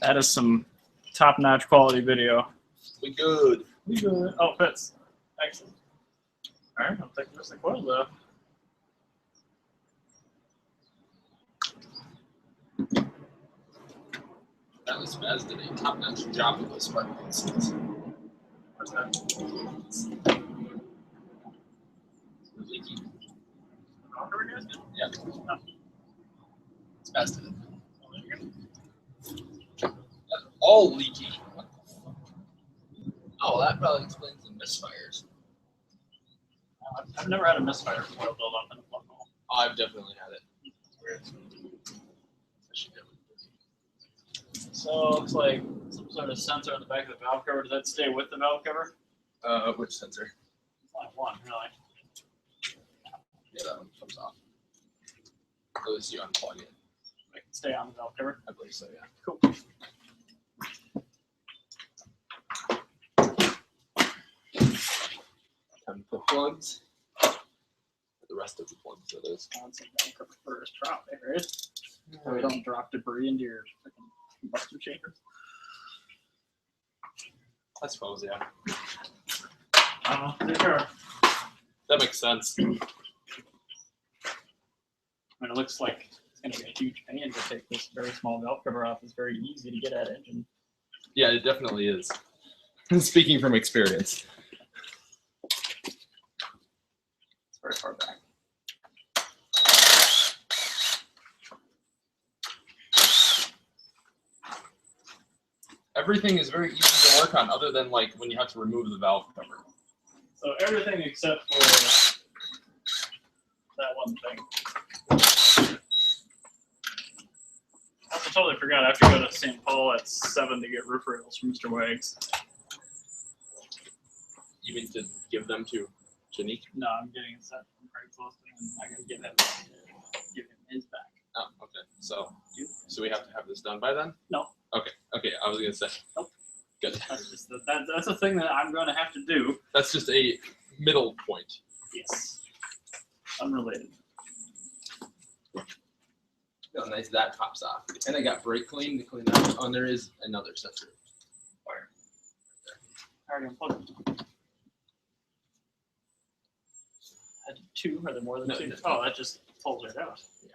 That is some top-notch quality video. We good. We good. Oh, fits. Excellent. All right, I'll take the rest of the coils off. At least Maz did a top-notch job with those spark plugs. What's that? It's leaky. Oh, here we go. Yeah. Oh. It's Maz did it. That's all leaky. What the fuck? Oh, that probably explains the misfires. I've never had a misfire coil build up in a plug hole. Oh, I've definitely had it. It's weird. So it looks like some sort of sensor on the back of the valve cover. Does that stay with the valve cover? Which sensor? It's only one, really. Yeah, that one comes off. At least you unplug it. It can stay on the valve cover. I believe so, yeah. Cool. Time to put plugs. The rest of the plugs, that is. That's a valve cover first, probably, right? So we don't drop debris into your freaking combustion chamber. I suppose, yeah. Sure. That makes sense. I mean, it looks like it's going to be a huge pain to take this very small valve cover off. It's very easy to get at engine. Yeah, it definitely is. Speaking from experience. It's very far back. Everything is very easy to work on other than like when you have to remove the valve cover. So everything except for that one thing. I also totally forgot I have to go to St. Paul at 7 to get roof rails from Mr. Wags. You mean to give them to Janique? No, I'm getting a set from Craigslist and I gotta give him his back. Oh, okay. So we have to have this done by then? No. Okay. Okay. I was gonna say. Nope. Good. That's just that's a thing that I'm going to have to do. That's just a middle point. Yes. Unrelated. Oh, nice. That pops off. And I got brake clean to clean that. Oh, and there is another sensor wire. I already unplugged it. I did two. Are there more than two? Oh, that just pulls right out. Yeah.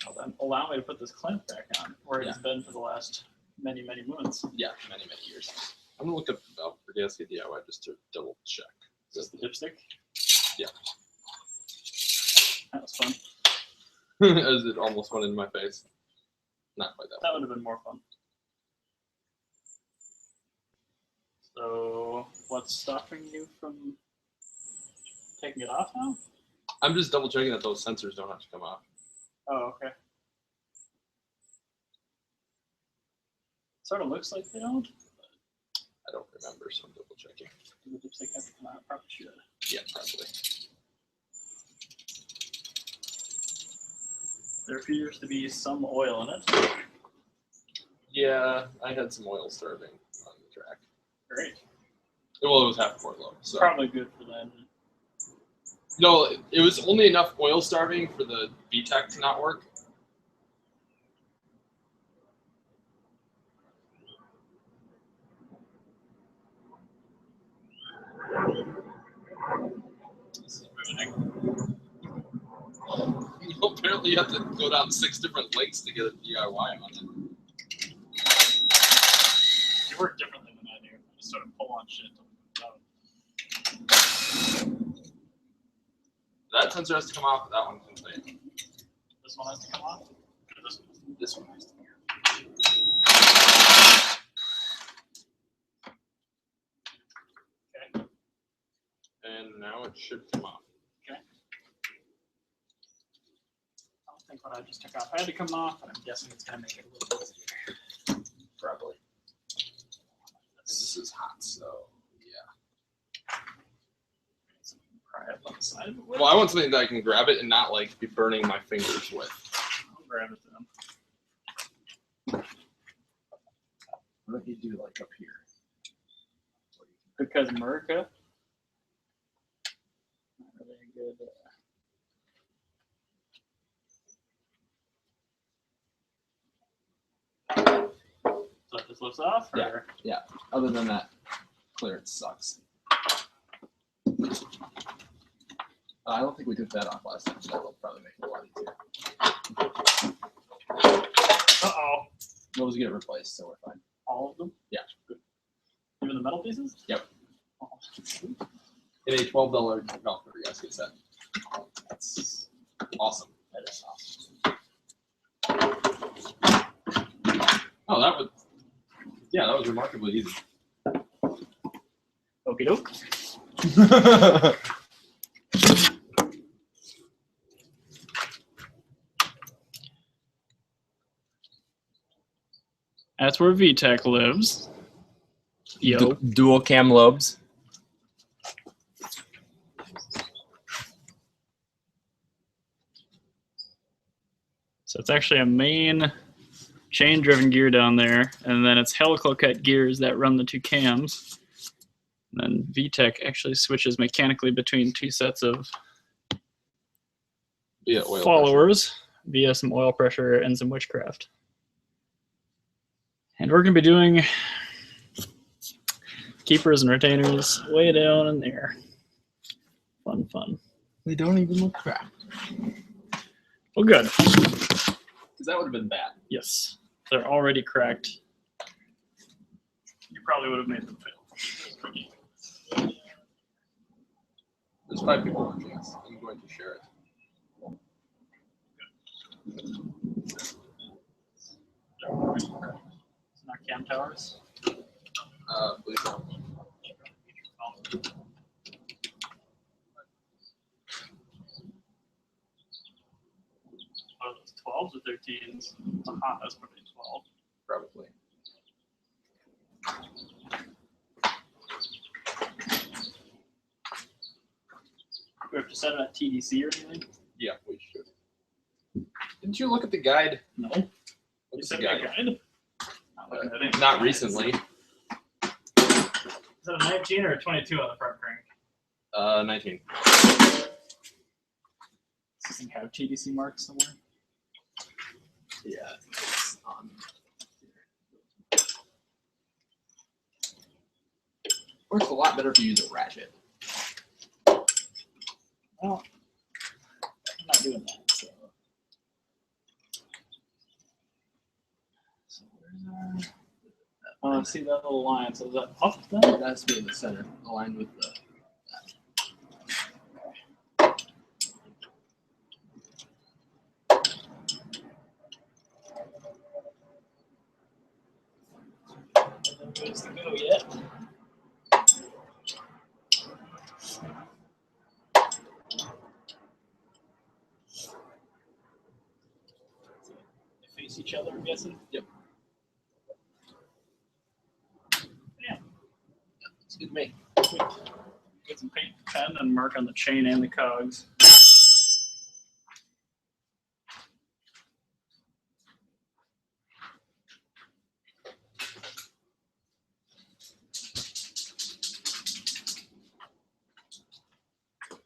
Well, then allow me to put this clamp back on where it's been for the last many, many moons. Yeah, many, many years. I'm gonna look up the valve for gasket DIY just to double check. Is this the dipstick? Yeah. That was fun. As it almost went in my face. Not quite that. That would have been more fun. So, what's stopping you from taking it off now? I'm just double checking that those sensors don't have to come off. Oh, okay. Sort of looks like they don't. I don't remember, so I'm double checking. The dipstick has to come out. Probably should. Yeah, probably. There appears to be some oil in it. Yeah, I had some oil starving on the track. Great. Well, it was half port load, so. Probably good for the engine. No, it was only enough oil starving for the VTEC to not work. This is riveting. Apparently you have to go down 6 different links to get a DIY on it. You work differently than I do. I just sort of pull on shit. That sensor has to come off, that one can stay. This one has to come off? Or this one? This one has to come Okay. And now it should come off. Okay. I don't think what I just took off had to come off, but I'm guessing it's going to make it a little bit easier. Probably. And this is hot, so yeah. Pry up on the side of it. Well, I want something that I can grab it and not like be burning my fingers with. I'll grab it then. What if you do like up here? Because America. Not really good. flips off? Yeah. Or? Yeah. Other than that, clearance sucks. I don't think we took that off last time, so that'll probably make it a lot easier. Uh-oh. Those get replaced, so we're fine. All of them? Yeah. Good. Even the metal pieces? Yep. Oh. In a $12 golf cover gasket set. That's Awesome. that is awesome. Oh, that was remarkably easy. Okie doke. That's where VTech lives. Yo. Dual cam lobes. So it's actually a main chain-driven gear down there, and then it's helical cut gears that run the two cams. And then VTech actually switches mechanically between two sets of Oil followers via some oil pressure and some witchcraft. And we're going to be doing keepers and retainers way down in there. Fun, fun. They don't even look cracked. Well, good. Because that would have been bad. Yes, they're already cracked. You probably would have made them fail. There's 5 people watching us. I'm going to share it. It's not cam towers. Please don't. Oh, those 12s or 13s? It's a Honda's probably 12. Probably. We have to set it at TDC or anything? Yeah, we should. Didn't you look at the guide? No. Look You at set the a guide. guide? Not looking at it. Not recently. Is that a 19 or a 22 on the front crank? 19. Does this thing have TDC marks somewhere? Yeah, it's on. Works a lot better if you use a ratchet. Well, I'm not doing that. So where's our... Oh, see that little line. So is that up then? That has to be in the center, aligned with the. Where's the go yet? They face each other, I'm guessing? Yep. Yeah. It's good to me. Sweet. Get some paint, pen, and mark on the chain and the cogs.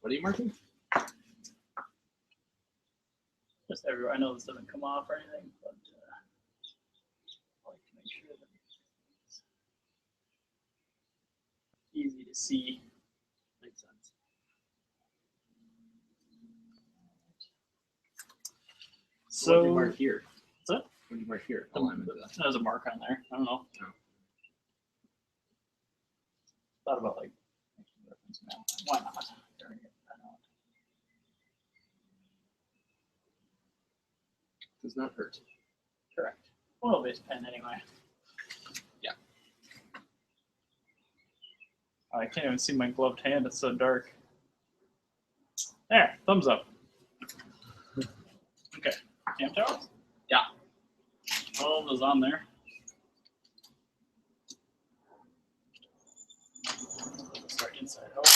What are you marking? Just everywhere. I know this doesn't come off or anything, but I like to make sure that it's easy to see. Makes sense. So what do you So mark here? what's that? What do you mark here? Alignment to that. There's a mark on there. I don't know. No. Thought about like why not? Does not hurt. Correct. Oil-based pen anyway. Yeah. Oh, I can't even see my gloved hand. It's so dark. There, thumbs up. Okay, cam towels? Yeah. 12 is on there. Start inside out.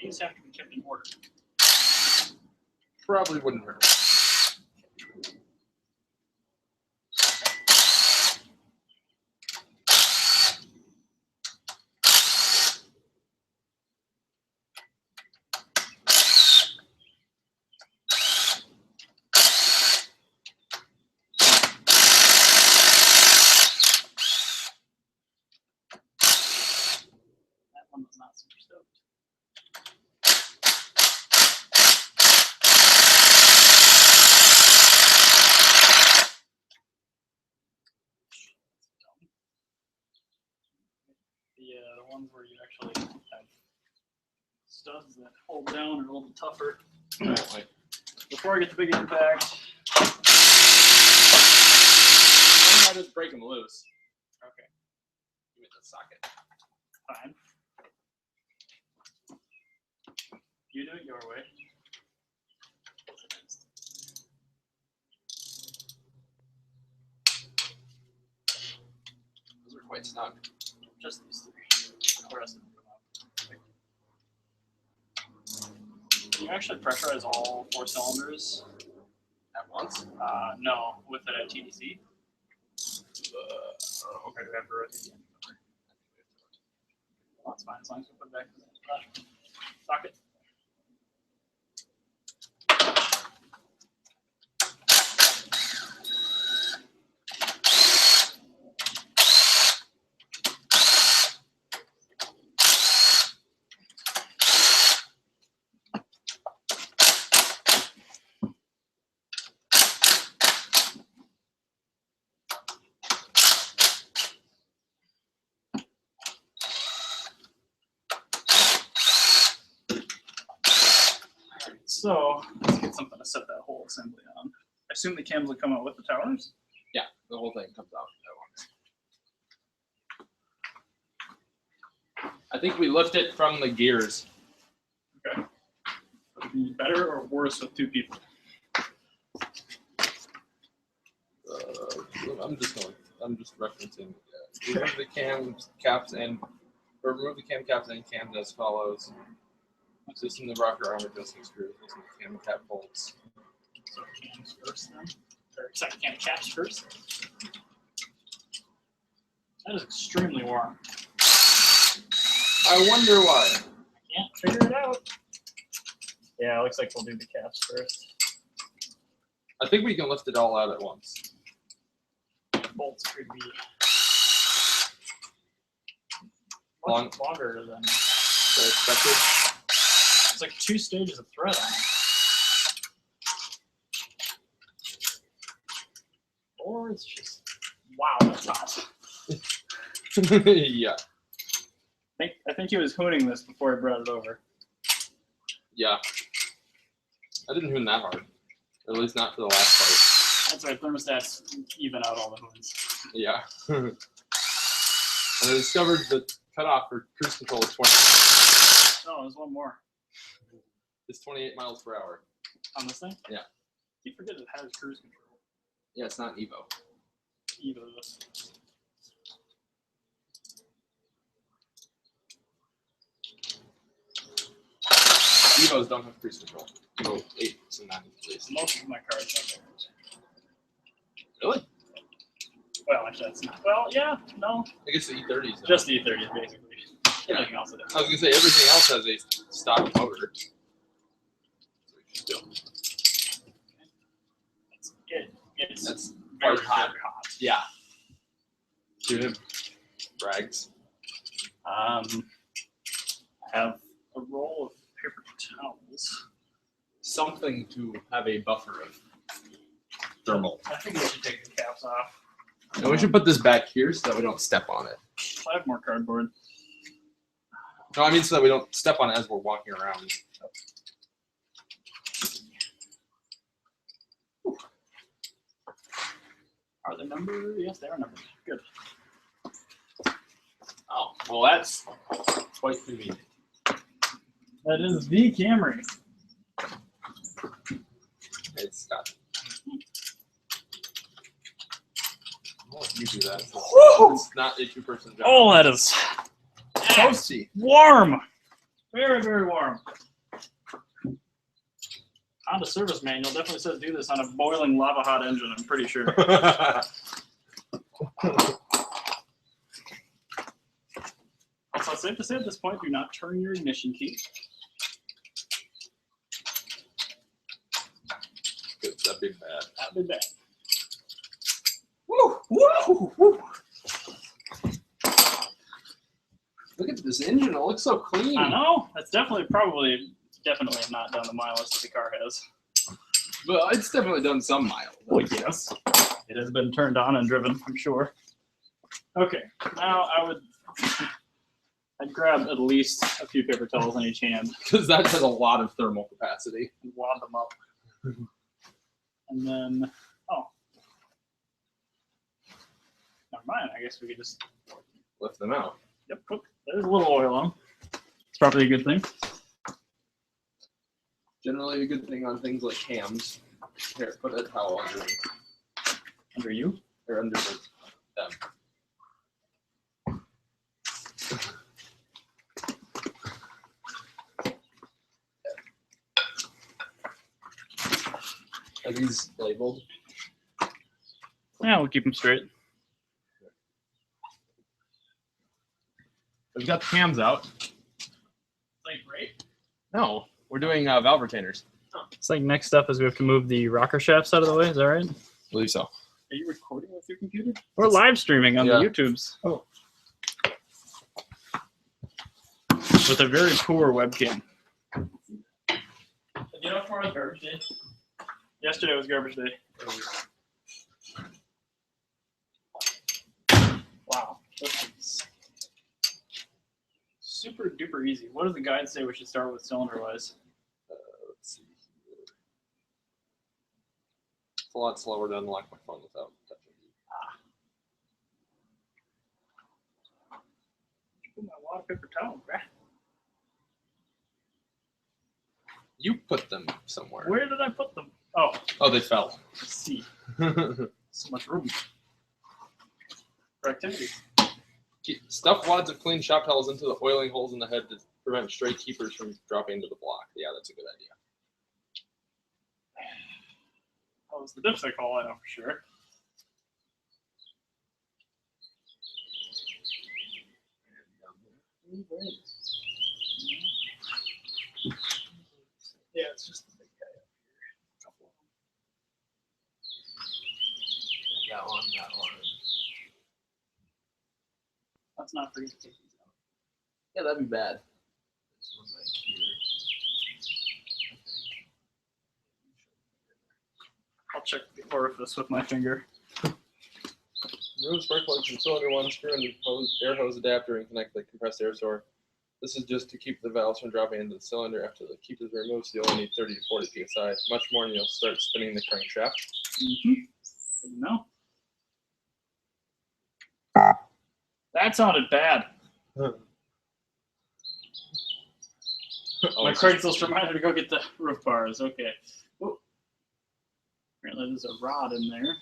These have to be kept in order. Probably wouldn't hurt. not super stoked. The ones where you actually have studs that hold down are a little bit tougher. Right. Before I get the big impact, I just break them loose. okay, Give it the socket. fine. You do it your way. Those are quite snug. Just these three. The rest of them come out. Can you actually pressurize all 4 cylinders At once? No, with it at TDC. I don't know. Okay, we have to rotate the end. Well, that's fine as long as we put it back in the socket. So let's get something to set that whole assembly on. I assume the cams will come out with the towers. Yeah, the whole thing comes out at once. I think we lift it from the gears. Okay. Would it be better or worse with 2 people? I'm just referencing. Remove the cam caps and cams as follows. Loosen the rocker arm adjusting screws. Loosen the cam cap bolts. So cams first then? Or sorry, cam caps first. That is extremely warm. I wonder why. I can't figure it out. Yeah, it looks like we'll do the caps first. I think we can lift it all out at once. Bolts could be Long. much longer than Expected. it's like 2 stages of thread on it. Or it's just wow, that's hot. Yeah. I think he was hooning this before he brought it over. Yeah. I didn't hoon that hard. Or at least not for the last part. That's right, thermostats even out all the hoons. Yeah. And I discovered the cutoff for cruise control is 20. Oh, there's one more. It's 28 miles per hour. On this thing? Yeah. You forget it has cruise control. Yeah, it's not Evo. Either. Evos don't have cruise control. Evo 8s and 9s at least. Most of my cars have theirs. Really? Well, actually, that's not. Well, yeah, no. I guess the E30s. Just the E30s, basically. Everything else it is. I was gonna say everything else has a stock motor. It's That's very, quite hot. very hot. Yeah. Do you have rags? I have a roll of paper towels. Something to have a buffer of thermal. I think we should take the caps off. And we should put this back here so that we don't step on it. I have more cardboard. No, I mean so that we don't step on it as we're walking around. Are they numbered? Yes, they are numbered. Good. Oh, well, that's quite convenient. That is the Camry. It's got. I'll let you do that. Woo! It's not a 2-person job. Oh, that is toasty. warm. Very, very warm. Honda service manual definitely says do this on a boiling lava hot engine, I'm pretty sure. Also, safe to say at this point, do not turn your ignition key. Good, that'd be bad. That'd be bad. Woo! Woo! Woo! Look at this engine. It looks so clean. I know. That's definitely not done the mileage that the car has. Well, it's definitely done some miles. Well, yes. It has been turned on and driven, I'm sure. Okay, now I'd grab at least a few paper towels in each hand. Because that has a lot of thermal capacity. And wad them up. And then, never mind. I guess we could just Lift them out. Yep, oh, there's a little oil on. It's probably a good thing. Generally a good thing on things like cams. Here, put a towel under me. Under you? Or under them. Are these labeled? Yeah, we'll keep them straight. We've got the cams out. Like, right? No, we're doing valve retainers. It's like next up is we have to move the rocker shafts out of the way. Is that right? I believe so. Are you recording with your computer? We're live streaming on the YouTubes. Oh. With a very poor webcam. Did you know tomorrow's garbage day? Yesterday was garbage day. Wow. This is super duper easy. What does the guide say we should start with cylinder wise? Let's see here. It's a lot slower to unlock my phone without touching you. Put my water paper towel, bruh. You put them somewhere. Where did I put them? Oh. Oh, they fell. Let's see. So much room for activity. Stuff wads of clean shop towels into the oiling holes in the head to prevent stray keepers from dropping into the block. Yeah, that's a good idea. That was the dips I call, I know for sure. Yeah, it's just the big guy up here. A couple of them. That one, that one. That's not for you to take these out. Yeah, that'd be bad. This one right here. I'll check the orifice with my finger. Remove spark plugs from cylinder one, screw in the air hose adapter, and connect the compressed air source. This is just to keep the valves from dropping into the cylinder. After the keepers are removed, so you only need 30 to 40 psi. Much more, and you'll start spinning the crankshaft. No. That sounded bad. My Craigslist reminder to go get the roof bars. Okay. Ooh. Apparently there's a rod in there.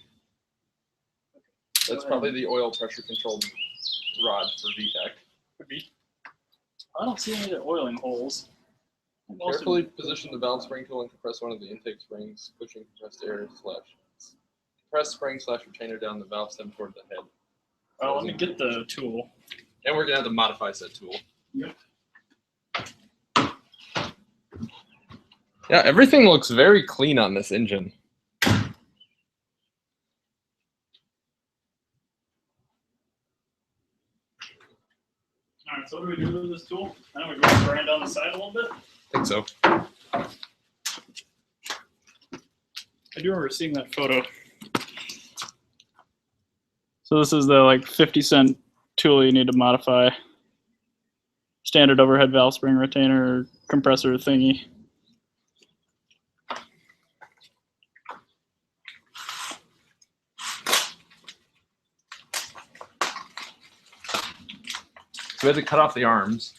That's probably the oil pressure controlled rod for VTEC. Could be. I don't see any of the oiling holes. Carefully position the valve spring tool and compress one of the intake springs, pushing compressed air compressed spring / retainer down the valve stem toward the head. Oh, let me get the tool. And we're gonna have to modify said tool. Yep. Yeah, everything looks very clean on this engine. All right, so what do we do with this tool? I know we go brand down the side a little bit. I think so. I do remember seeing that photo. So this is the like 50-cent tool you need to modify. Standard overhead valve spring retainer compressor thingy. So we had to cut off the arms.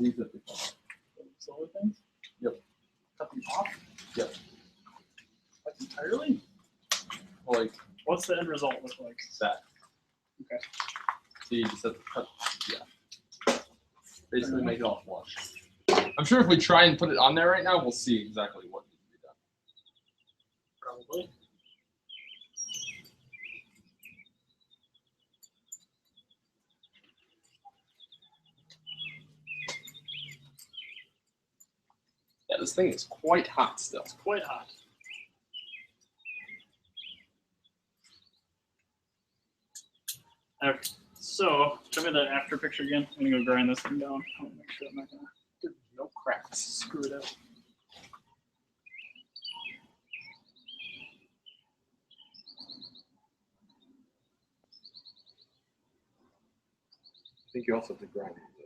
These are the Solar things? Yep. Cut them off? Yep. Like entirely? Like What's the end result look like? that. Okay. So you just have to cut, yeah. Basically make it all flush. I'm sure if we try and put it on there right now, we'll see exactly what needs to be done. Probably. Yeah, this thing is quite hot still. It's quite hot. Okay. So, show me the after picture again. I'm gonna go grind this thing down. I want to make sure I'm not gonna do no cracks. Screw it up. I think you also have to grind the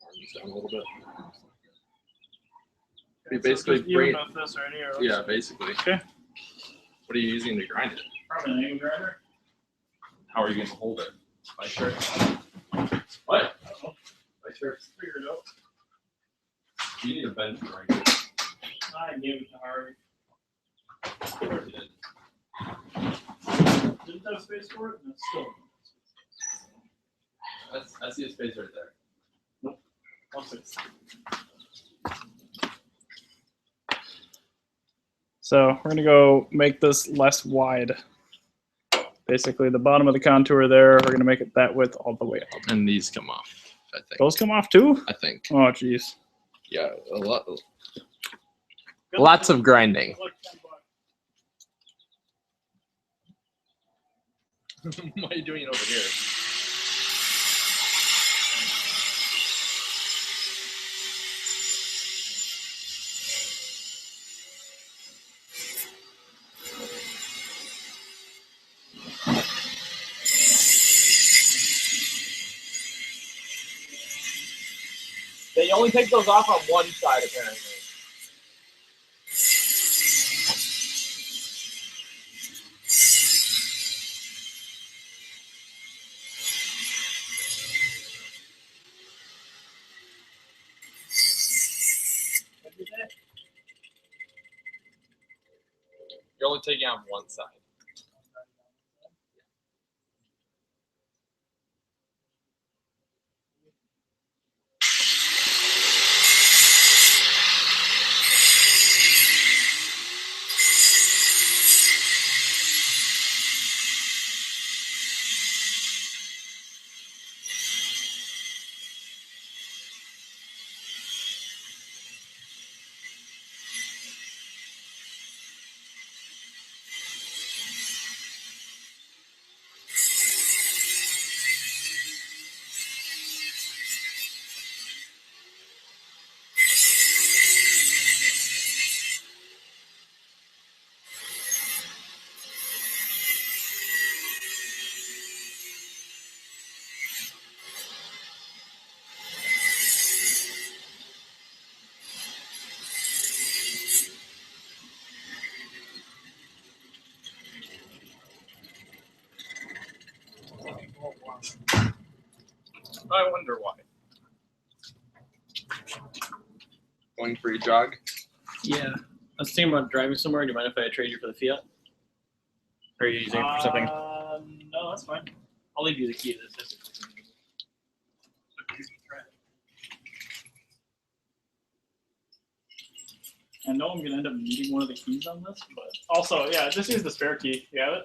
arms down a little bit. You basically bring this right here. Yeah, basically. Okay. What are you using to grind it? Probably an angle grinder. How are you going to hold it? By shirt. What? By shirt. Figure it out. You need a bench to grind it. I gave it to Harvey. Of course you did. Didn't have space for it, and it's still. I see a space right there. Nope. I'll fix it. So we're gonna go make this less wide. Basically, the bottom of the contour there, we're gonna make it that width all the way up. And these come off, I think. Those come off too? I think. Oh, jeez. Yeah, a lot. Lots of grinding. What are you doing over here? They only take those off on one side, apparently. You're only taking on one side. I wonder why. Going for your jog? Yeah. I was thinking about driving somewhere. Do you mind if I trade you for the Fiat? Or are you using it for something? No, that's fine. I'll leave you the key to this. I know I'm gonna end up needing one of the keys on this, but also, yeah, just use the spare key. You have it?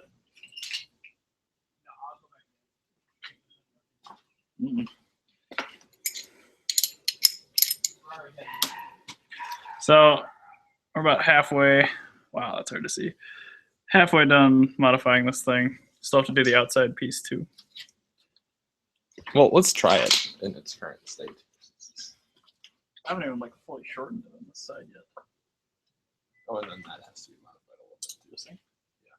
Mm-mm. So we're about halfway. Wow, that's hard to see. Halfway done modifying this thing. Still have to do the outside piece too. Well, let's try it in its current state. I haven't even like fully shortened it on this side yet. Oh, and then that has to be modified a little bit too. This thing? Yeah.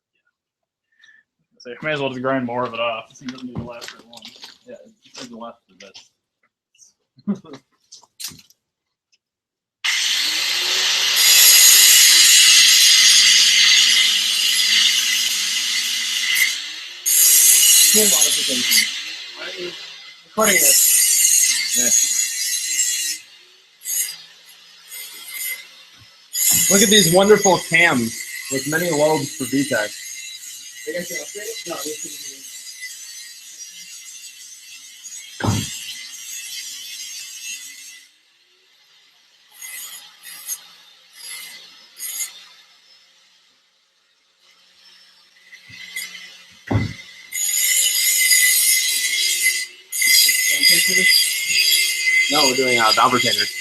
So may as well just grind more of it off. This thing doesn't need to last very long. Yeah, it's the left of this. Small modification. Recording this. Yeah. Look at these wonderful cams with many lobes for VTEC. No, no, we're doing valve retainers.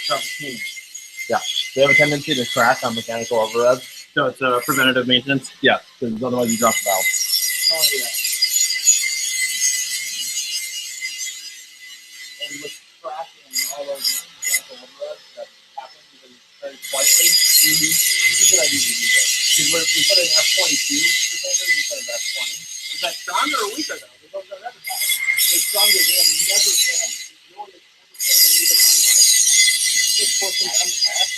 Yeah, they have a tendency to crack on mechanical overrev. So it's preventative maintenance? Yeah, because otherwise you drop the valve. We put in F20C retainers instead of F20. Is that stronger or weaker though? They both got advertised. They're stronger. They have never failed. No one has ever failed to leave them on like just pushing down the path.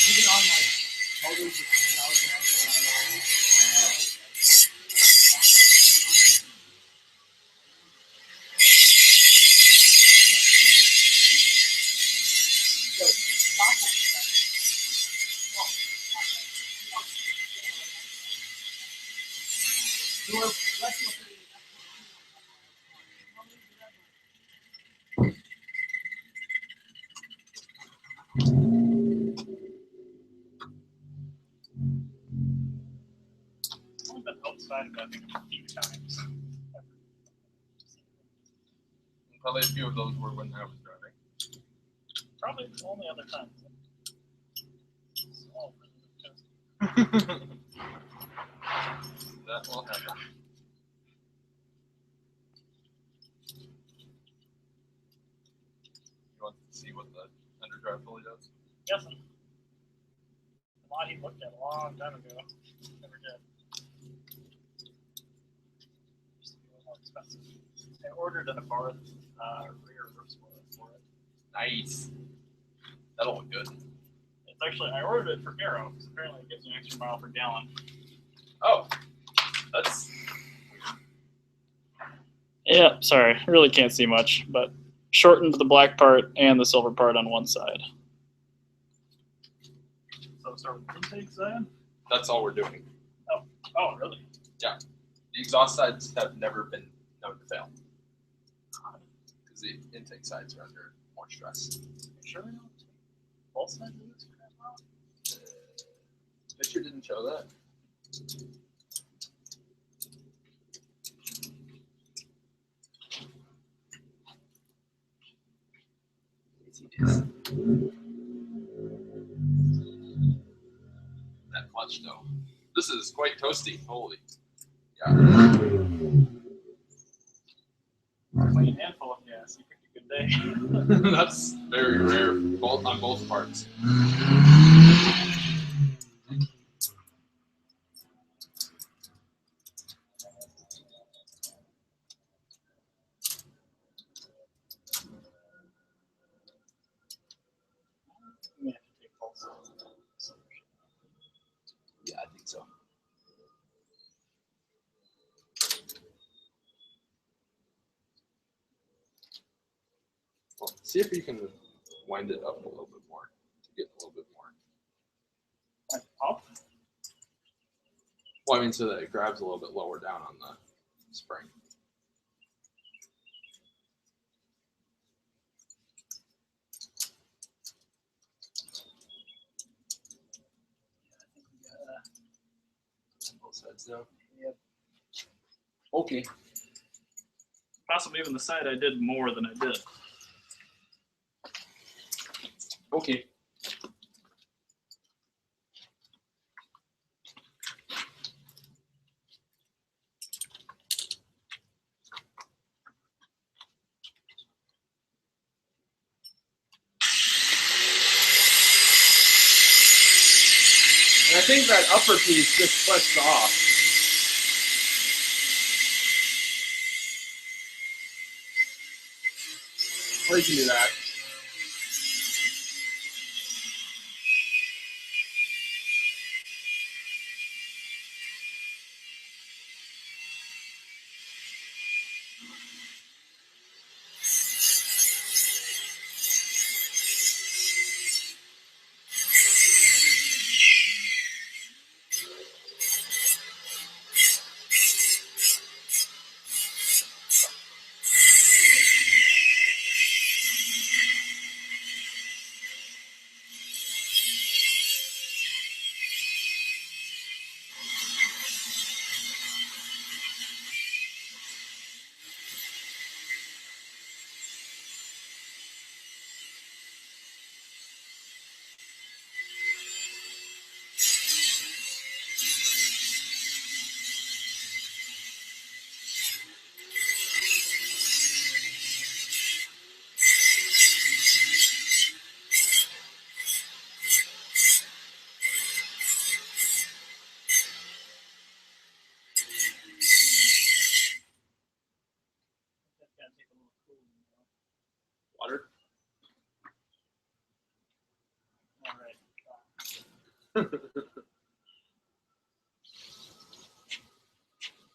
Even on like motors with 10,000 I've been outside of that, I think, a few times. Probably a few of those were when I was driving. Probably the only other time. Oh, That will happen. You want to see what the underdrive fully does? guessing. The lot he looked at a long time ago. Never did. Used to be a little more expensive. I ordered an Abarth rear roof spoiler for it. Nice. That'll look good. It's actually, I ordered it for Miro because apparently it gives you an extra mile per gallon. Oh, that's Yeah, sorry, really can't see much, but shortened the black part and the silver part on one side. So start with the intake side? that's all we're doing. Oh, really? Yeah. The exhaust sides have never been known to fail. Because the intake sides are under more stress. Are you sure they don't take both sides of this crap out? Picture didn't show that. That clutch though. This is quite toasty. Holy. Yeah. Clean handful of gas. You picked a good day. That's very rare on both parts. You may have to take both sides. Yeah, I think so. Well, see if you can wind it up a little bit more to get a little bit more. Like up? Well, I mean, so that it grabs a little bit lower down on the spring. Both sides down. Yep. Okay. Possibly even the side I did more than I did. Okay. And I think that upper piece just clicks off. Or you can do that.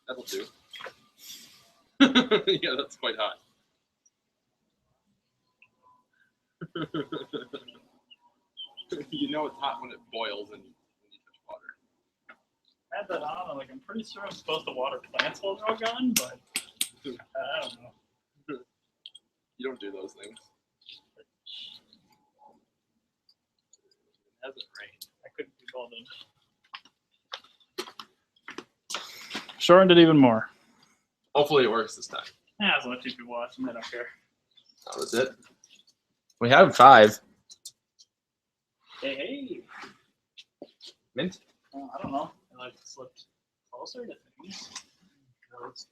That'll do. Yeah, that's quite hot. You know it's hot when it boils and when you touch water. I had that on, and like I'm pretty sure I'm supposed to water plants while they're all gone, but I don't know. You don't do those things. It hasn't rained. I couldn't be bothered. Shortened it even more. Hopefully it works this time. Yeah, as long as you people watching, I don't care. That was it. We have 5. Hey. Mint. Well, I don't know. I like slipped closer to things. It's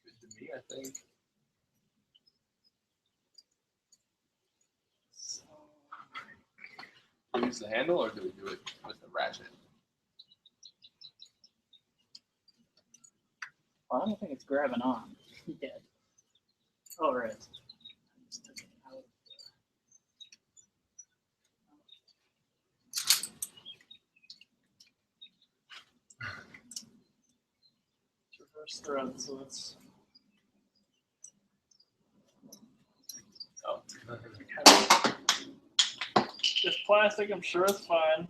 good to me, I think. So, Do we use the handle or do we do it with the ratchet? well, I don't think it's grabbing on yet. Oh, right. I just took it out. Reverse thread, so it's. Oh. This plastic, I'm sure it's fine.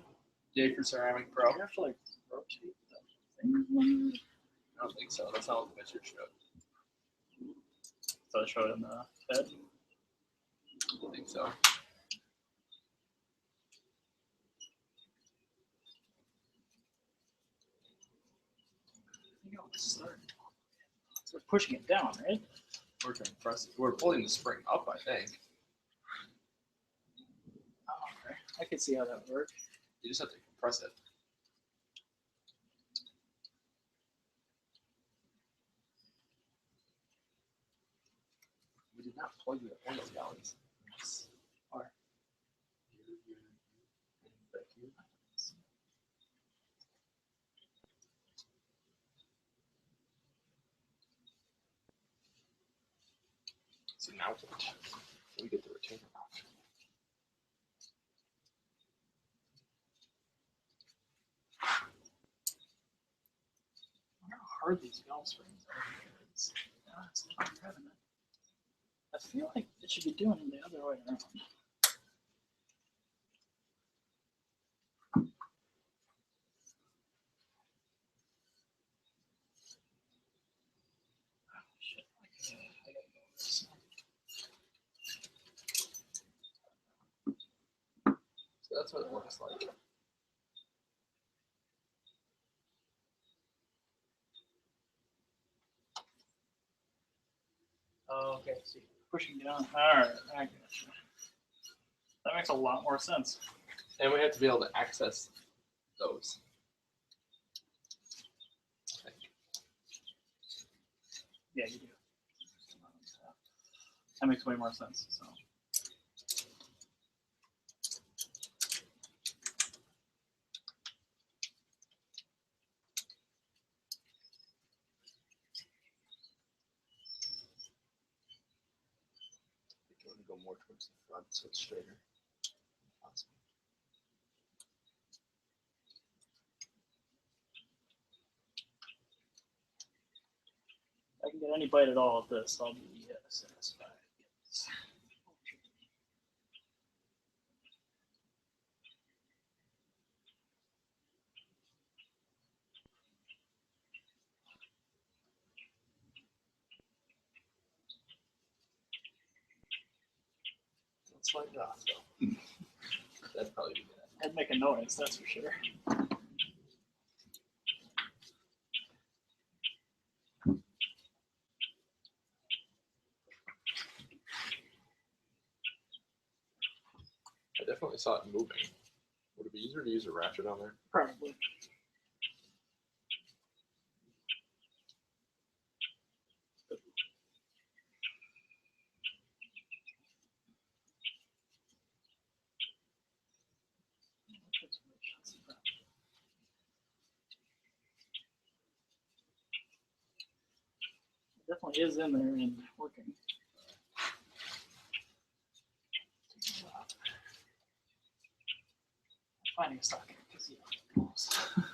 Yay for ceramic pro. You have to like rotate the thing. I don't think so. That's not what the picture showed. So I showed in the head. I don't think so. So we're pushing it down, right? We're trying to press it. We're pulling the spring up, I think. Oh, okay. I can see how that would work. You just have to compress it. We did not plug the oil gallons. Or So now what? We get the retainer off. I wonder how hard these valve springs are. It's not grabbing it. I feel like it should be doing it the other way around. Oh, shit. I gotta go with this. So that's what it looks like. Oh, okay. See, pushing down. All right, I got you. That makes a lot more sense. And we have to be able to access those. Yeah, you do. That makes way more sense. So. You want to go more towards the front so it's straighter. Possible. If I can get any bite at all of this, I'll be satisfied. Don't slide it off though. That'd probably be good. I'd make a noise, that's for sure. I definitely saw it moving. Would it be easier to use a ratchet on there? Probably. It definitely is in there and working. finding a socket. 'Cause, yeah.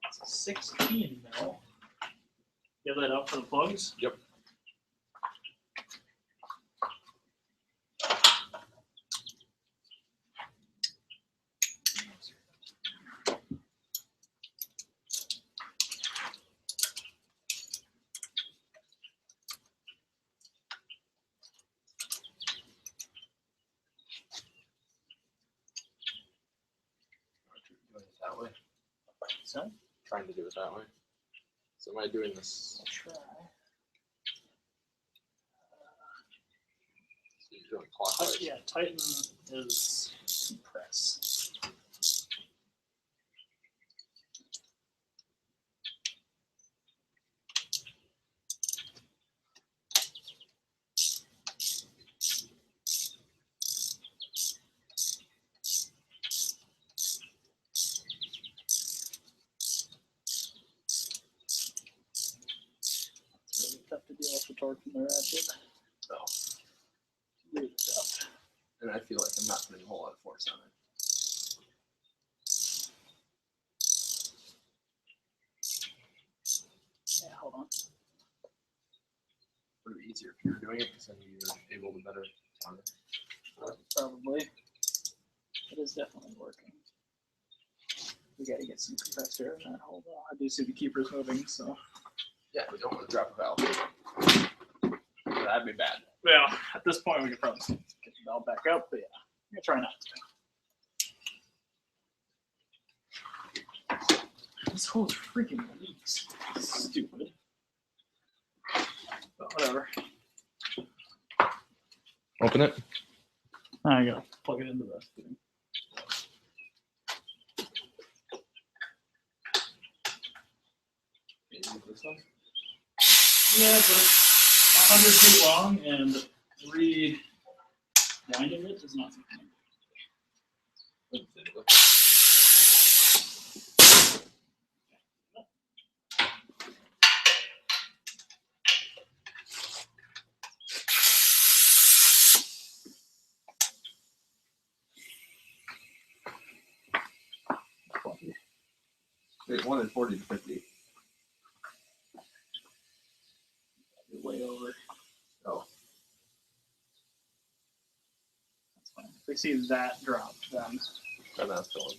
It's a 16 mil. Get that up for the plugs? Yep. Doing it that way. So, Trying to do it that way. So am I doing this? I'll try. So you're doing clockwise. Yeah, Titan is compress. It's really tough to deal with the torque from the ratchet. So, Really tough. and I feel like I'm not putting a whole lot of force on it. Yeah, hold on. Would it be easier if you were doing it because then you're able to better time it? Probably. It is definitely working. We gotta get some compressed air in that. Hold on. I do see the keepers moving, so. Yeah, we don't want to drop a valve. That'd be bad. Well, at this point, we could probably get the valve back up, but yeah, I'm gonna try not to. This hose freaking leaks. Stupid. But whatever. Open it. I gotta plug it into this thing. This one? Yeah, but it's 100 feet long, and rewinding it is not something. Wait, 1 in 40 to 50. Way over. Oh. That's fine. If we see that drop, then. And that's going.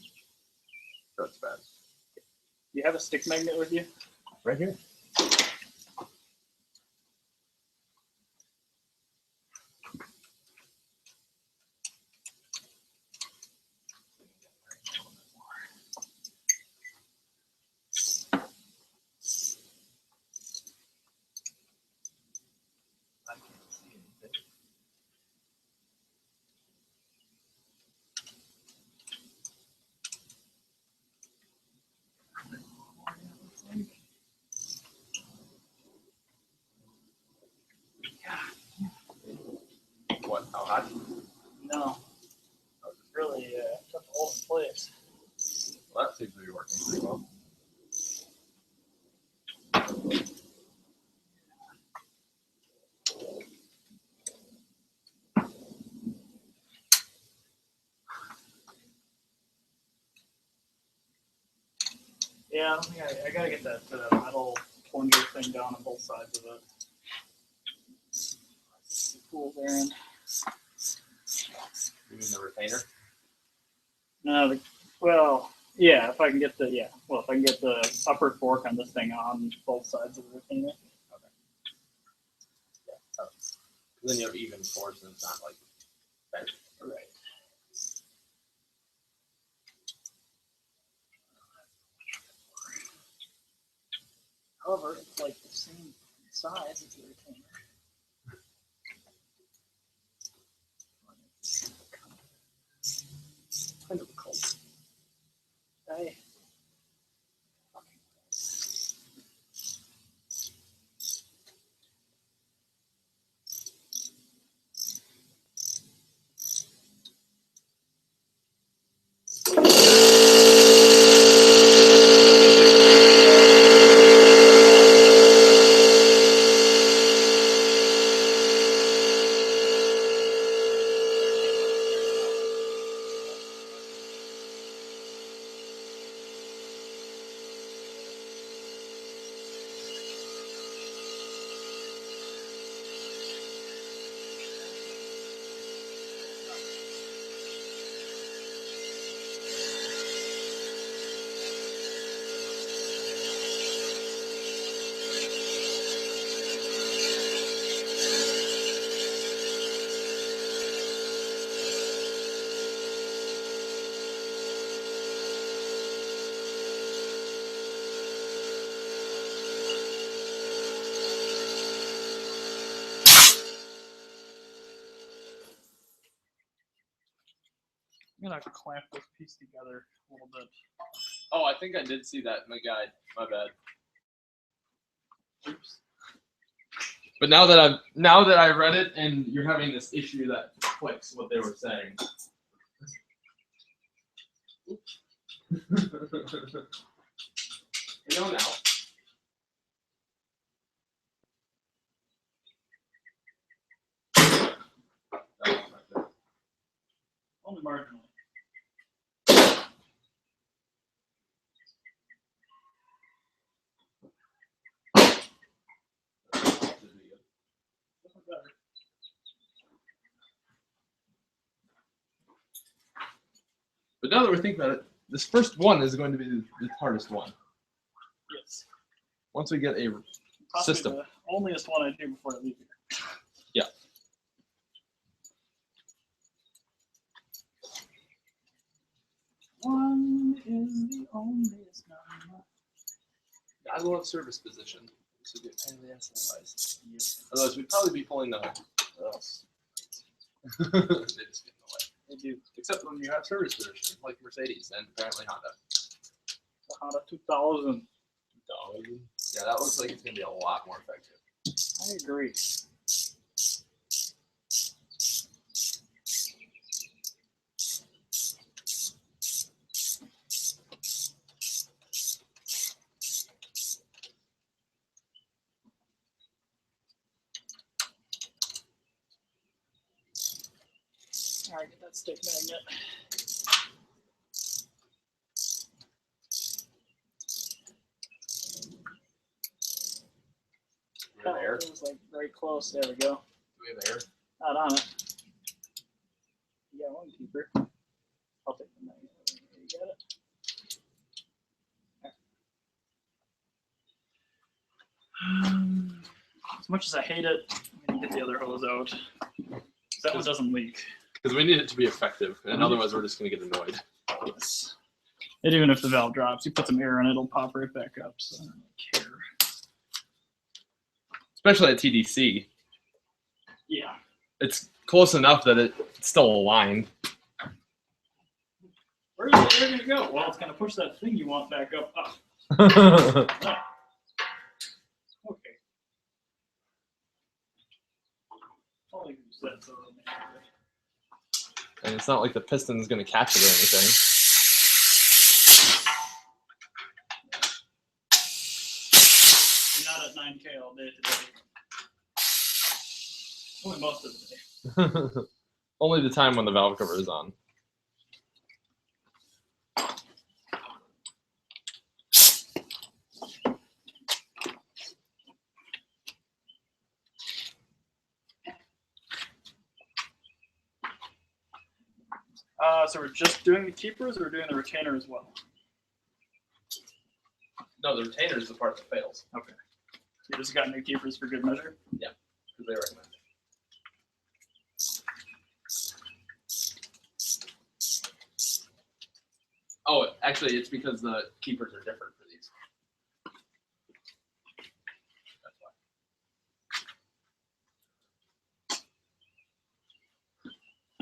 That's bad. Do you have a stick magnet with you? Right here. What? How hot? No. It's really tough to hold in place. Well, that seems to be working pretty well. Yeah, I think I gotta get that metal plunger thing down on both sides of it. Cool there. And You mean the retainer? no, well, yeah, if I can get the upper fork on this thing on both sides of the retainer. Yeah. Then you have even force and it's not like bent. Right. However, it's like the same size as the retainer. I'm gonna clamp this piece together a little bit. Oh, I think I did see that in my guide. My bad. Oops. But now that I read it and you're having this issue that clicks what they were saying. You know now. Only marginally. But now that we're thinking about it, this first one is going to be the hardest one. Yes. Once we get a Possibly system. the onlyest one I do before I leave here. Yeah. One is the onlyest number. I love service position. This would be a pain in the ass otherwise. Yep. Otherwise, we'd probably be pulling the. They just get in the way. They do. Except when you have service position, like Mercedes and apparently Honda. The Honda 2000. Yeah, that looks like it's going to be a lot more effective. I agree. All right, get that stick magnet. Do we have air? It was like very close. There we go. Do we have air? Not on it. You got one keeper. I'll take the magnet. You got it. As much as I hate it, I'm gonna get the other hose out. That one doesn't leak. Because we need it to be effective, and otherwise we're just going to get annoyed. Yes. And even if the valve drops, you put some air in it, it'll pop right back up. So I don't really care. Especially at TDC. Yeah. It's close enough that it's still aligned. Where's the air gonna go? Well, it's gonna push that thing you want back up. Okay. Only you said so. And it's not like the piston's going to catch it or anything. You're not at 9K all day today. Only most of the day. Only the time when the valve cover is on. So we're just doing the keepers, or we're doing the retainer as well? No, the retainer is the part that fails. Okay. You just got new keepers for good measure? Yeah, because they recommend it. Oh, actually, it's because the keepers are different for these. That's why.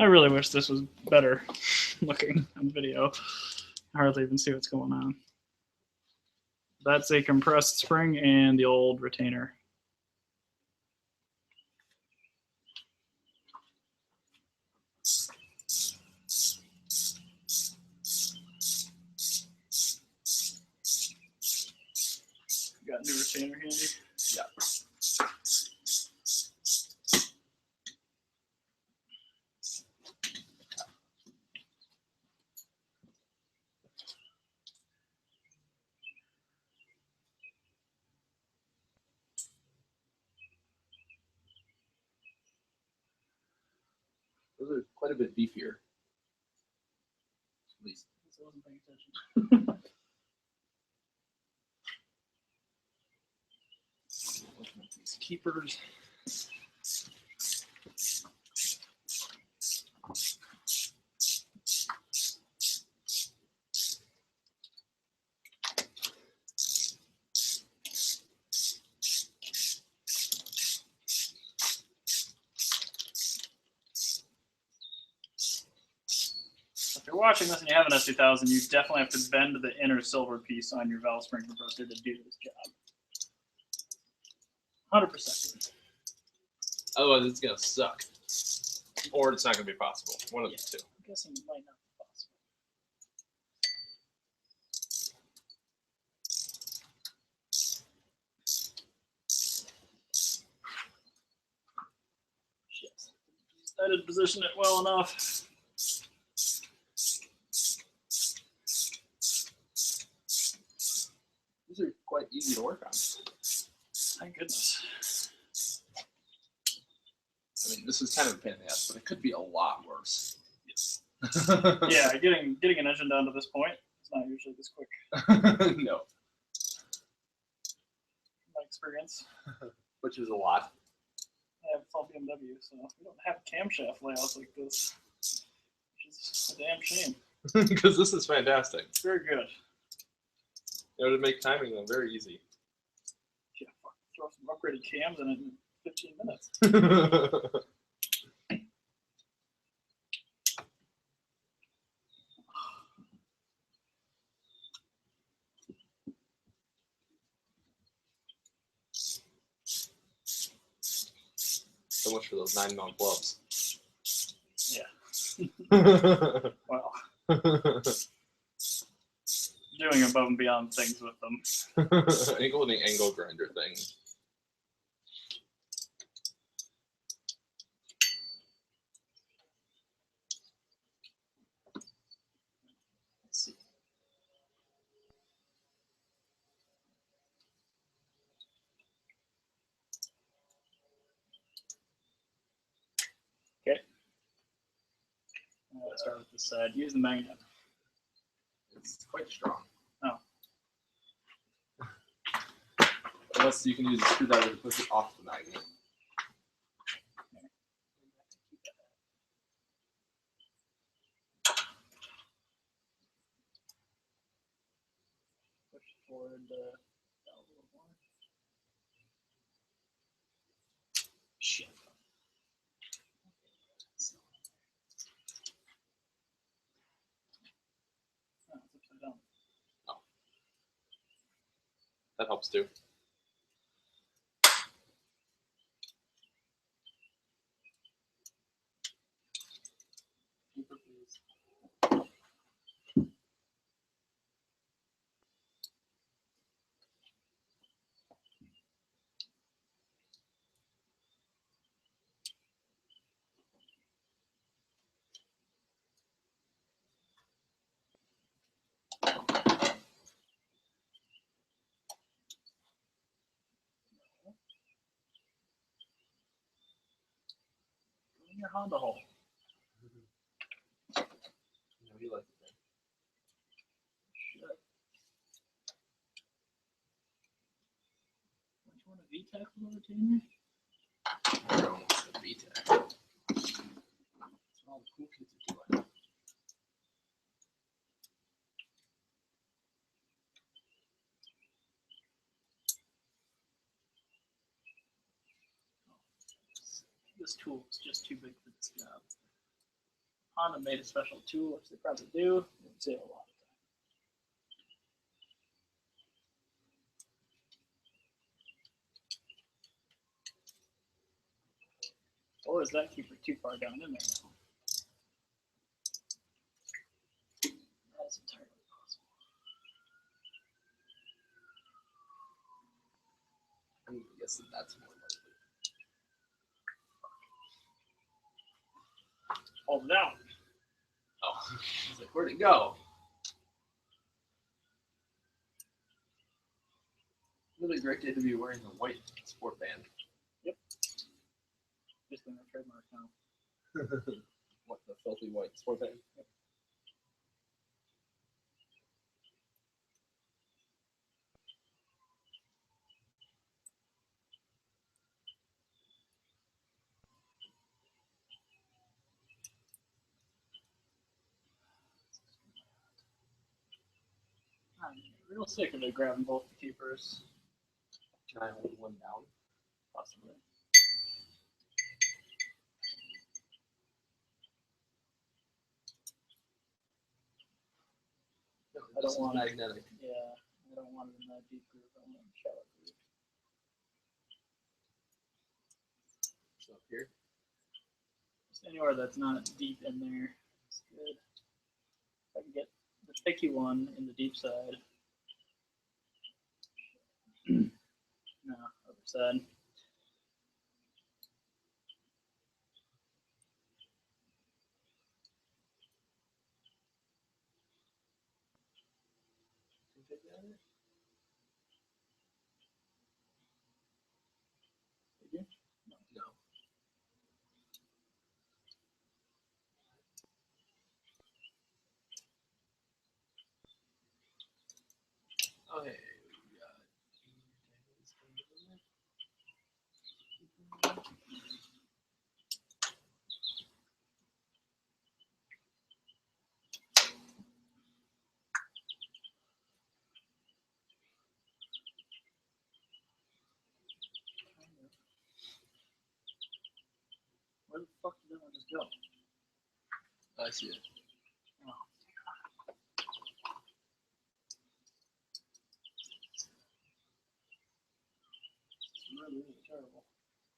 I really wish this was better looking on video. I hardly even see what's going on. That's a compressed spring and the old retainer. Got new retainer handy? Yeah. Those are quite a bit beefier. At least. I wasn't paying attention. Looking at these keepers. If it you're watching this and you have an S2000, you definitely have to bend the inner silver piece on your valve spring compressor to do this job. 100%. Otherwise, it's gonna suck, or it's not gonna be possible. One of the two. I'm guessing it might not be possible. Shit. I didn't position it well enough. These are quite easy to work on. Thank goodness. I mean, this is kind of a pain in the ass, but it could be a lot worse. Yes. Yeah, getting an engine down to this point is not usually this quick. No. My experience. Which is a lot. I have full BMW, so we don't have camshaft layouts like this, which is a damn shame. Because this is fantastic. It's very good. You know, to make timing them very easy. Yeah, throw some upgraded cams in it in 15 minutes. So much for those 9mm gloves. Yeah. Wow. Doing above and beyond things with them. Including angle grinder thing. Let's see. Okay. Let's start with this side. Use the magnet. It's quite strong. Oh. Unless you can use a screwdriver to push it off the magnet. Push forward a little more. Shit. Oh, it's upside down. Oh. That helps too. Keeper, please. Go in your Honda hole. You know, you like it. Shit. Don't you want a VTEC from the retainer? I don't want the VTEC. That's what all the cool kids are doing. This tool is just too big for this job. Honda made a special tool, which they probably do. It would save a lot of time. Or is that keeper too far down in there now? That is entirely possible. I'm gonna guess that that's more likely. Hold it down. Oh, it's like, where'd it go? Really great day to be wearing the white sport band. Yep. Just in their trademark now. What, the filthy white sport band? Yep. I'm real sick of it grabbing both the keepers. Can I hold one down? Possibly. I don't want it. magnetic. Yeah, I don't want it in that deep groove. I want it in shallow groove. So up here. Just anywhere that's not deep in there is good. If I can get the thicky one in the deep side. No, other side. Did you? No. Okay. We got Where the fuck did that one just go? I see it. Oh. It's really, really terrible.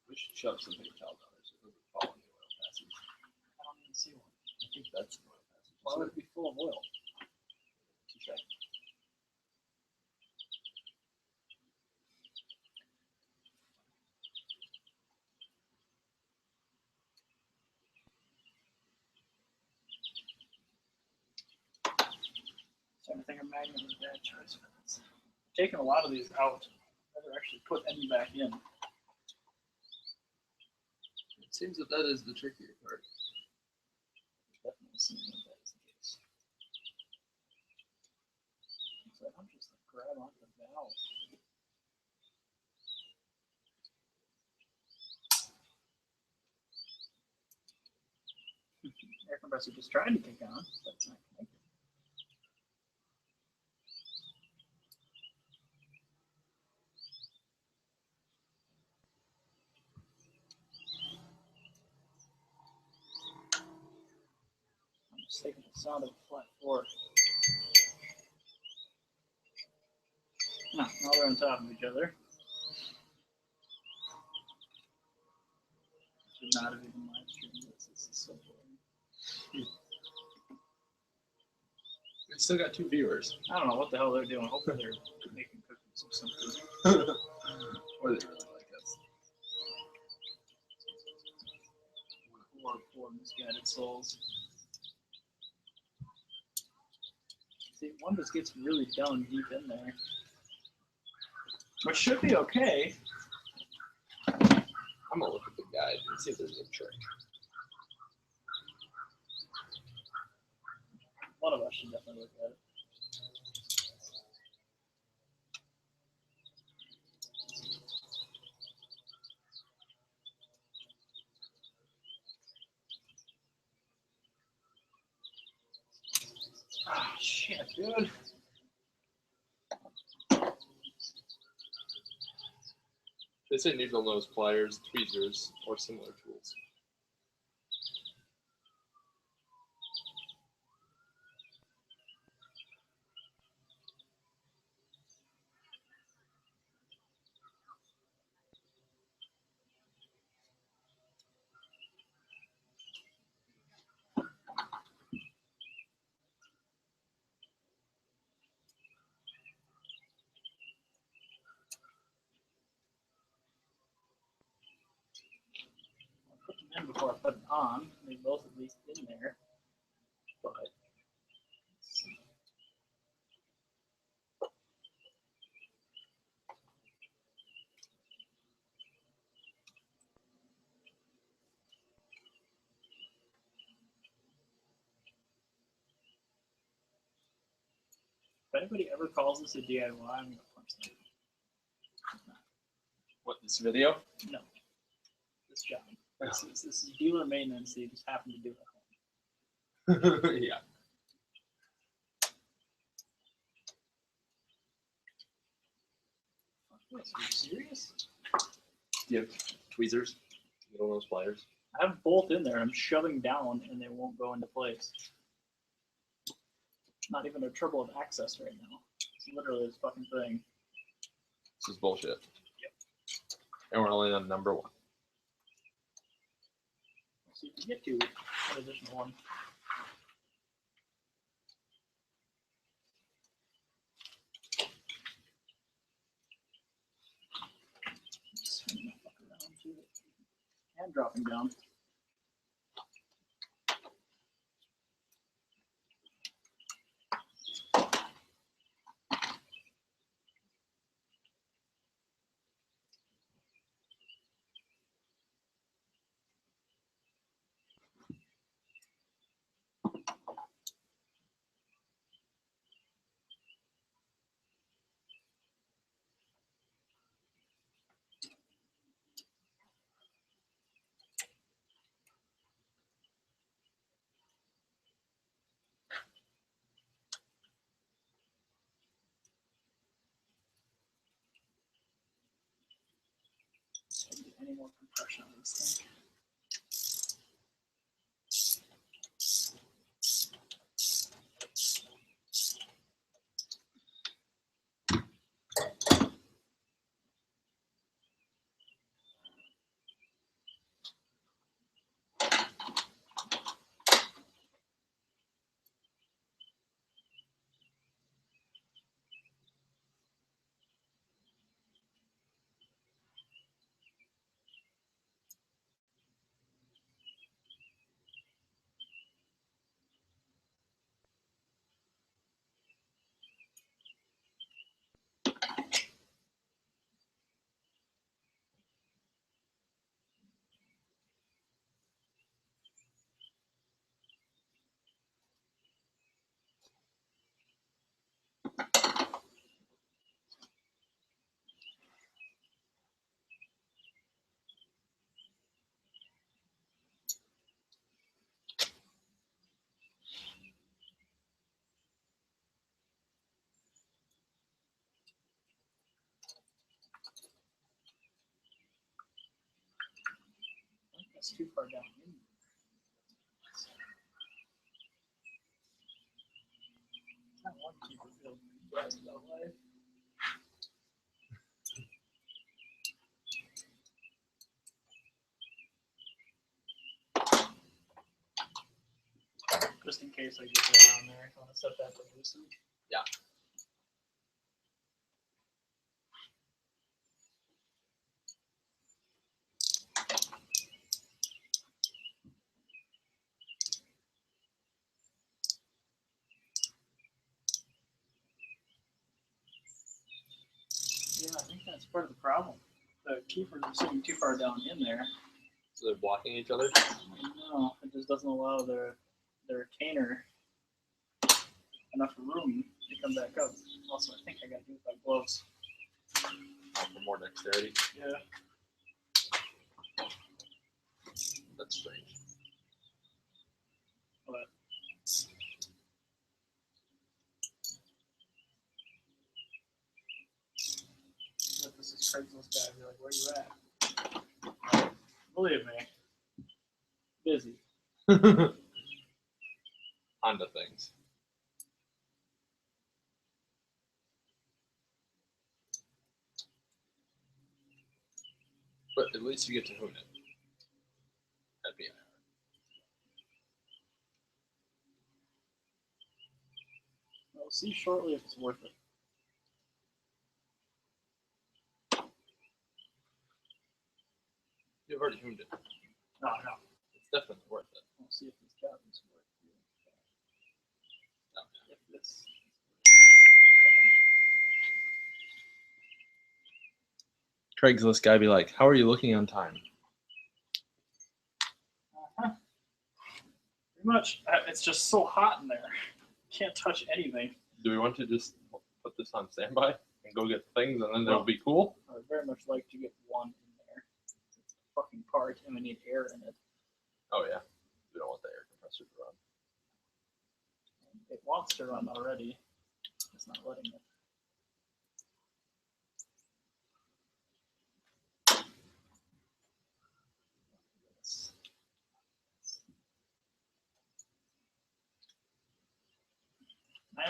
We should shove some paper towel down there so it doesn't fall in the oil passes. I don't even see one. I think that's the oil passage. Why would it be full of oil? Check. Starting to think a magnet was a bad choice for this. Taking a lot of these out. Never actually put any back in. It seems that is the trickier part. Definitely seems that that is the case. So I don't just like grab onto the valve. Air compressor just tried to kick on, but it's not connected. I'm just taking the sound of a flat floor. No, now they're on top of each other. Should not have even live streamed this. This is so boring. We still got 2 viewers. I don't know what the hell they're doing. Hopefully they're making cookies or something. Or they really like us. Poor misguided souls. See, one just gets really down deep in there. Which should be okay. I'm gonna look at the guide and see if there's a trick. One of us should definitely look at it. Ah, shit, dude. They say needle nose pliers, tweezers, or similar tools. Put them in before I put them on. They're both at least in there. But if anybody ever calls this a DIY, I'm gonna punch them. What, this video? No. This job. This is dealer maintenance. They just happen to do it. Yeah. Are you serious? Do you have tweezers? Needle nose pliers? I have both in there. I'm shoving down and they won't go into place. Not even a turbo with access right now. It's literally this fucking thing. This is bullshit. Yep. And we're only on number 1. So you can get to an additional one. Swing the fuck around to it. And dropping down. Don't get any more compression on this thing. That's too far down. I want to keep it building that way. Just in case I get that on there, I want to set that to loosen. Yeah. Yeah, I think that's part of the problem. The keepers are sitting too far down in there. So they're blocking each other? No, it just doesn't allow their retainer enough room to come back up. Also, I think I got to use my gloves. For more dexterity? Yeah. That's strange. But if this is Craigslist guy, I'd be like, where you at? Believe me. Busy. Honda things. But at least you get to hoon it. That'd be an hour. We'll see shortly if it's worth it. You've already hooned it. No. It's definitely worth it. We'll see if this job is worth it. No. If this. Craigslist guy be like, how are you looking on time? Pretty much. It's just so hot in there. Can't touch anything. Do we want to just put this on standby and go get things and then it'll be cool? I would very much like to get one in there. It's a fucking part and we need air in it. Oh yeah. We don't want the air compressor to run. It wants to run already. It's not letting it.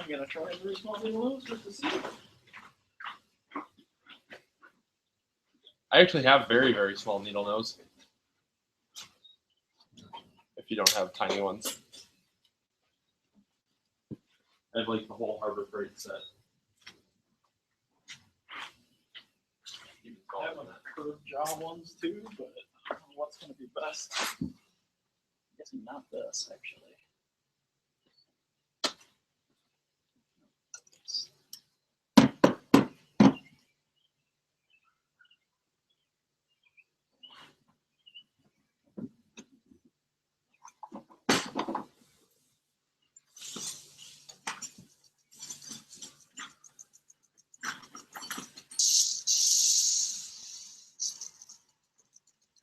I'm gonna try a very small needle nose just to see. I actually have very, very small needle nose. If you don't have tiny ones. I have like the whole Harbor Freight set. I have curved jaw ones too, but I don't know what's gonna be best. I'm guessing not this actually.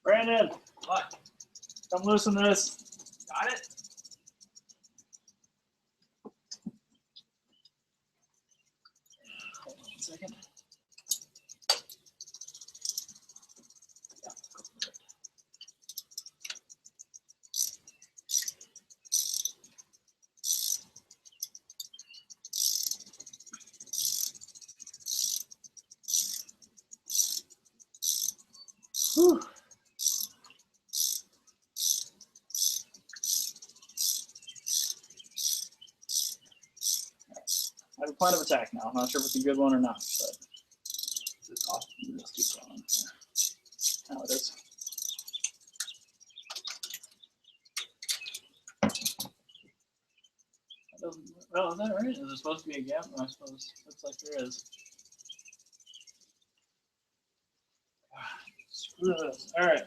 Brandon, What? come loosen this. Got it? Hold on a second. Whew. I have a plan of attack now. I'm not sure if it's a good one or not, but Is it off? let's keep going. Now it is. That doesn't, well, is that right? Is there supposed to be a gap? No, I suppose looks like there is. Screw this. All right.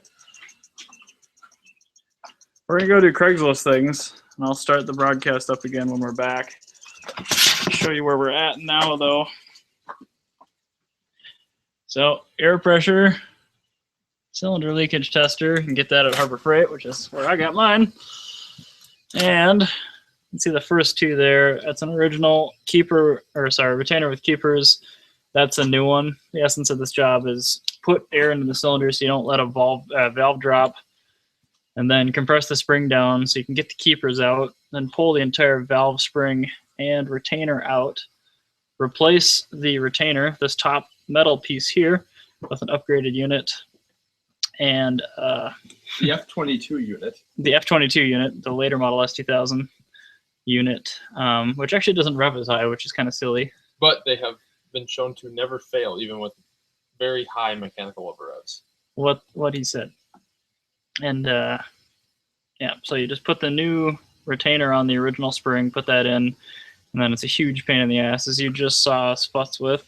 We're gonna go do Craigslist things, and I'll start the broadcast up again when we're back. Show you where we're at now, though. So, air pressure, cylinder leakage tester. You can get that at Harbor Freight, which is where I got mine. And you can see the first two there. That's an original retainer with keepers. That's a new one. The essence of this job is put air into the cylinder so you don't let a valve drop, and then compress the spring down so you can get the keepers out, then pull the entire valve spring and retainer out. Replace the retainer, this top metal piece here, with an upgraded unit, and The F22 unit. the F22 unit, the later model S2000 unit, which actually doesn't rev as high, which is kind of silly. But they have been shown to never fail, even with very high mechanical overrevs. What he said. And yeah, so you just put the new retainer on the original spring, put that in, and then it's a huge pain in the ass, as you just saw us futz with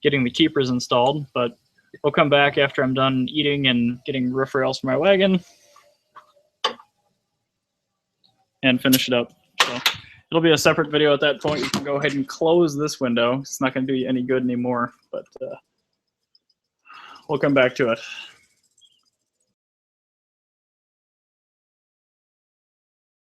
getting the keepers installed. But we'll come back after I'm done eating and getting roof rails for my wagon and finish it up. So it'll be a separate video at that point. You can go ahead and close this window. It's not going to do you any good anymore, but we'll come back to it.